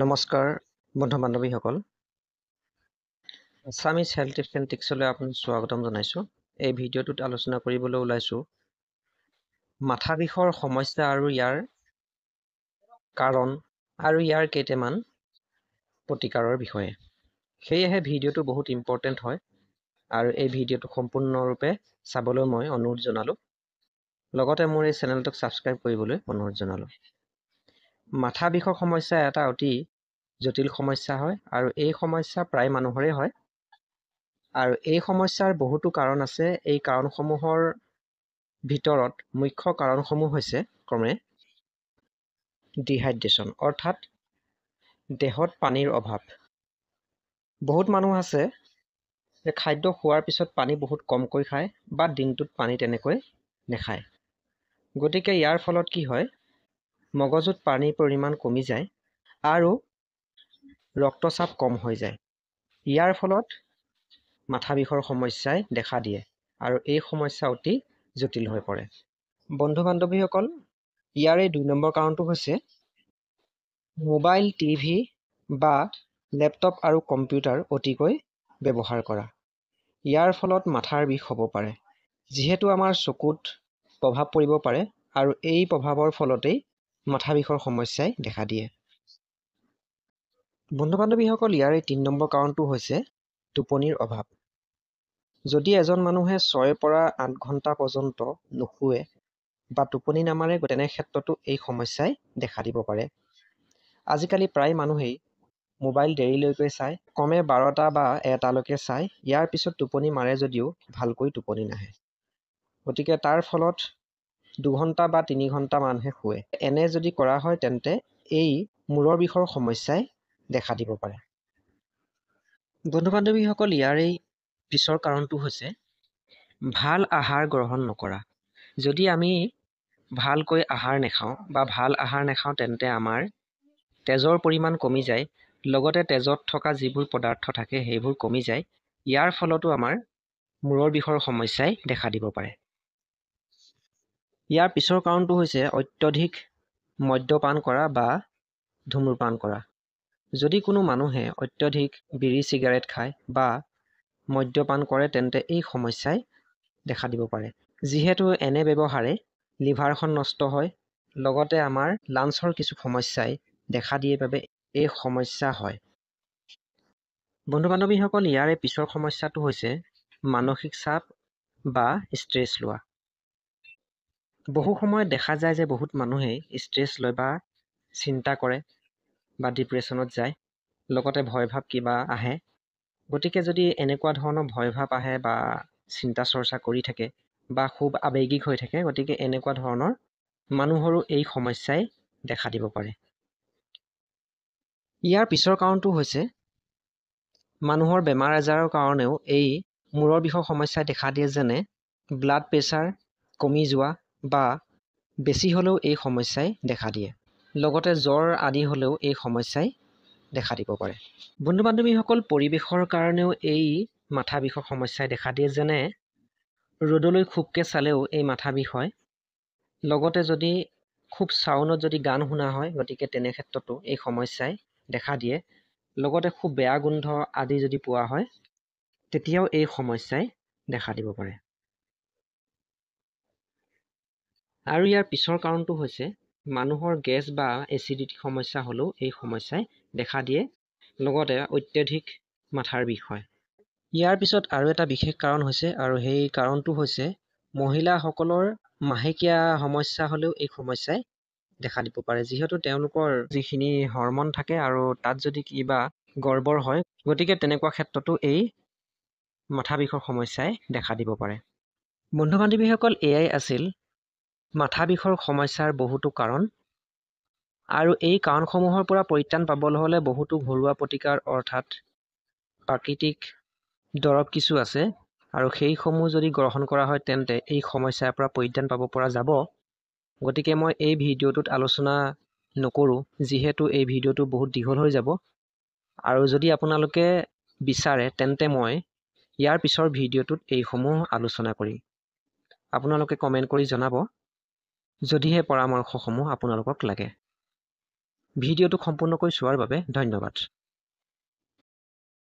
নমস্কাৰ বন্ধু বান্ধৱীসকল, Assamese health tips and ট্ৰিক্সলৈ আপোনাক স্বাগতম জনাইছোঁ। এই ভিডিঅ'টোত আলোচনা কৰিবলৈ ওলাইছোঁ মাথা বিষৰ সমস্যা আৰু ইয়াৰ কাৰণ আৰু ইয়াৰ কেইটামান প্ৰতিকাৰৰ বিষয়ে। সেয়েহে ভিডিঅ'টো বহুত ইম্পৰ্টেণ্ট হয় আৰু এই ভিডিঅ'টো সম্পূৰ্ণৰূপে চাবলৈ মই অনুৰোধ জনালোঁ। লগতে মোৰ এই চেনেলটোক ছাবস্ক্ৰাইব কৰিবলৈ অনুৰোধ জনালোঁ। মাথা বিষৰ সমস্যা এটা অতি জটিল সমস্যা হয় আৰু এই সমস্যা প্ৰায় মানুহৰে হয় আৰু এই সমস্যাৰ বহুতো কাৰণ আছে। এই কাৰণসমূহৰ ভিতৰত মুখ্য কাৰণসমূহ হৈছে ক্ৰমে ডিহাইড্ৰেশ্যন অৰ্থাৎ দেহত পানীৰ অভাৱ। বহুত মানুহ আছে যে খাদ্য খোৱাৰ পিছত পানী বহুত কমকৈ খায় বা দিনটোত পানী তেনেকৈ নাখায়। গতিকে ইয়াৰ ফলত কি হয়, মগজুত পানীৰ পৰিমাণ কমি যায় আৰু ৰক্তচাপ কম হৈ যায়। ইয়াৰ ফলত মাথা বিষৰ সমস্যাই দেখা দিয়ে আৰু এই সমস্যা অতি জটিল হৈ পৰে। বন্ধু বান্ধৱীসকল, ইয়াৰে ২ নম্বৰ কাৰণটো হৈছে মোবাইল, টিভি বা লেপটপ আৰু কম্পিউটাৰ অতিকৈ ব্যৱহাৰ কৰা। ইয়াৰ ফলত মাথাৰ বিষ হ'ব পাৰে, যিহেতু আমাৰ চকুত প্ৰভাৱ পৰিব পাৰে আৰু এই প্ৰভাৱৰ ফলতেই মাথা বিষৰ সমস্যাই দেখা দিয়ে। বন্ধু বান্ধৱীসকল, ইয়াৰে ৩ নম্বৰ কাৰণটো হৈছে টোপনিৰ অভাৱ। যদি এজন মানুহে ৬ৰ পৰা ৮ ঘণ্টা পৰ্যন্ত নুশুৱে বা টোপনি নামাৰে, তেনে ক্ষেত্ৰতো এই সমস্যাই দেখা দিব পাৰে। আজিকালি প্ৰায় মানুহেই মোবাইল দেৰিলৈকে চায়, কমে ১২টা বা ১টালৈকে চায়। ইয়াৰ পিছত টোপনি মাৰে যদিও ভালকৈ টোপনি নাহে। গতিকে তাৰ ফলত ২ ঘণ্টা বা ৩ ঘণ্টা মানুহে শুৱে। এনে যদি কৰা হয় তেন্তে এই মূৰৰ বিষৰ সমস্যাই দেখা দিব পাৰে। বন্ধু বান্ধৱীসকল, ইয়াৰে পিছৰ কাৰণটো হৈছে ভাল আহাৰ গ্ৰহণ নকৰা। যদি আমি ভালকৈ আহাৰ নাখাওঁ বা ভাল আহাৰ নাখাওঁ তেন্তে আমাৰ তেজৰ পৰিমাণ কমি যায়, লগতে তেজত থকা যিবোৰ পদাৰ্থ থাকে সেইবোৰ কমি যায়। ইয়াৰ ফলতো আমাৰ মূৰৰ বিষৰ সমস্যাই দেখা দিব পাৰে। ইয়াৰ পিছৰ কাৰণটো হৈছে অত্যধিক মদ্যপান কৰা বা ধূম্ৰপান কৰা। যদি কোনো মানুহে অত্যধিক বিড়ি চিগাৰেট খায় বা মদ্যপান কৰে তেন্তে এই সমস্যাই দেখা দিব পাৰে, যিহেতু এনে ব্যৱহাৰে লিভাৰখন নষ্ট হয়, লগতে আমাৰ লাঞ্চৰ কিছু সমস্যাই দেখা দিয়ে বাবে এই সমস্যা হয়। বন্ধু বান্ধৱীসকল, ইয়াৰে পিছৰ সমস্যাটো হৈছে মানসিক চাপ বা ষ্ট্ৰেছ লোৱা। বহু সময়ত দেখা যায় যে বহুত মানুহেই ষ্ট্ৰেছ লয় বা চিন্তা কৰে বা ডিপ্ৰেশ্যনত যায়, লগতে ভয় ভাৱ কিবা আহে। গতিকে যদি এনেকুৱা ধৰণৰ ভয় ভাৱ আহে বা চিন্তা চৰ্চা কৰি থাকে বা খুব আৱেগিক হৈ থাকে, গতিকে এনেকুৱা ধৰণৰ মানুহৰো এই সমস্যাই দেখা দিব পাৰে। ইয়াৰ পিছৰ কাৰণটো হৈছে মানুহৰ বেমাৰ আজাৰৰ কাৰণেও এই মূৰৰ বিষৰ সমস্যাই দেখা দিয়ে, যেনে ব্লাড প্ৰেছাৰ কমি যোৱা বা বেছি হ'লেও এই সমস্যাই দেখা দিয়ে, লগতে জ্বৰ আদি হ'লেও এই সমস্যাই দেখা দিব পাৰে। বন্ধু বান্ধৱীসকল, পৰিৱেশৰ কাৰণেও এই মাথা বিষৰ সমস্যাই দেখা দিয়ে, যেনে ৰ'দলৈ খুবকৈ চালেও এই মাথা বিষ হয়, লগতে যদি খুব চাউনত যদি গান শুনা হয়, গতিকে তেনে ক্ষেত্ৰতো এই সমস্যাই দেখা দিয়ে, লগতে খুব বেয়া গোন্ধ আদি যদি পোৱা হয় তেতিয়াও এই সমস্যাই দেখা দিব পাৰে। আৰু ইয়াৰ পিছৰ কাৰণটো হৈছে মানুহৰ গেছ বা এচিডিটি সমস্যা হ'লেও এই সমস্যাই দেখা দিয়ে, লগতে অত্যধিক মাথাৰ বিষ হয়। ইয়াৰ পিছত আৰু এটা বিশেষ কাৰণ হৈছে, আৰু সেই কাৰণটো হৈছে মহিলাসকলৰ মাহেকীয়া সমস্যা হ'লেও এই সমস্যাই দেখা দিব পাৰে, যিহেতু তেওঁলোকৰ যিখিনি হৰমন থাকে আৰু তাত যদি কিবা গৰ্বৰ হয়, গতিকে তেনেকুৱা ক্ষেত্ৰতো এই মাথা বিষৰ সমস্যাই দেখা দিব পাৰে। বন্ধু বান্ধৱীসকল, এয়াই আছিল মাথা বিষৰ সমস্যাৰ বহুতো কাৰণ, আৰু এই কাৰণসমূহৰ পৰা পৰিত্ৰাণ পাবলৈ হ'লে বহুতো ঘৰুৱা প্ৰতিকাৰ অৰ্থাৎ প্ৰাকৃতিক দৰৱ কিছু আছে, আৰু সেইসমূহ যদি গ্ৰহণ কৰা হয় তেন্তে এই সমস্যাৰ পৰা পৰিত্ৰাণ পাব পৰা যাব। গতিকে মই এই ভিডিঅ'টোত আলোচনা নকৰোঁ, যিহেতু এই ভিডিঅ'টো বহুত দীঘল হৈ যাব, আৰু যদি আপোনালোকে বিচাৰে তেন্তে মই ইয়াৰ পিছৰ ভিডিঅ'টোত এইসমূহ আলোচনা কৰিম। আপোনালোকে কমেণ্ট কৰি জনাব যদিহে পৰামৰ্শসমূহ আপোনালোকক লাগে। ভিডিঅ'টো সম্পূৰ্ণকৈ চোৱাৰ বাবে ধন্যবাদ।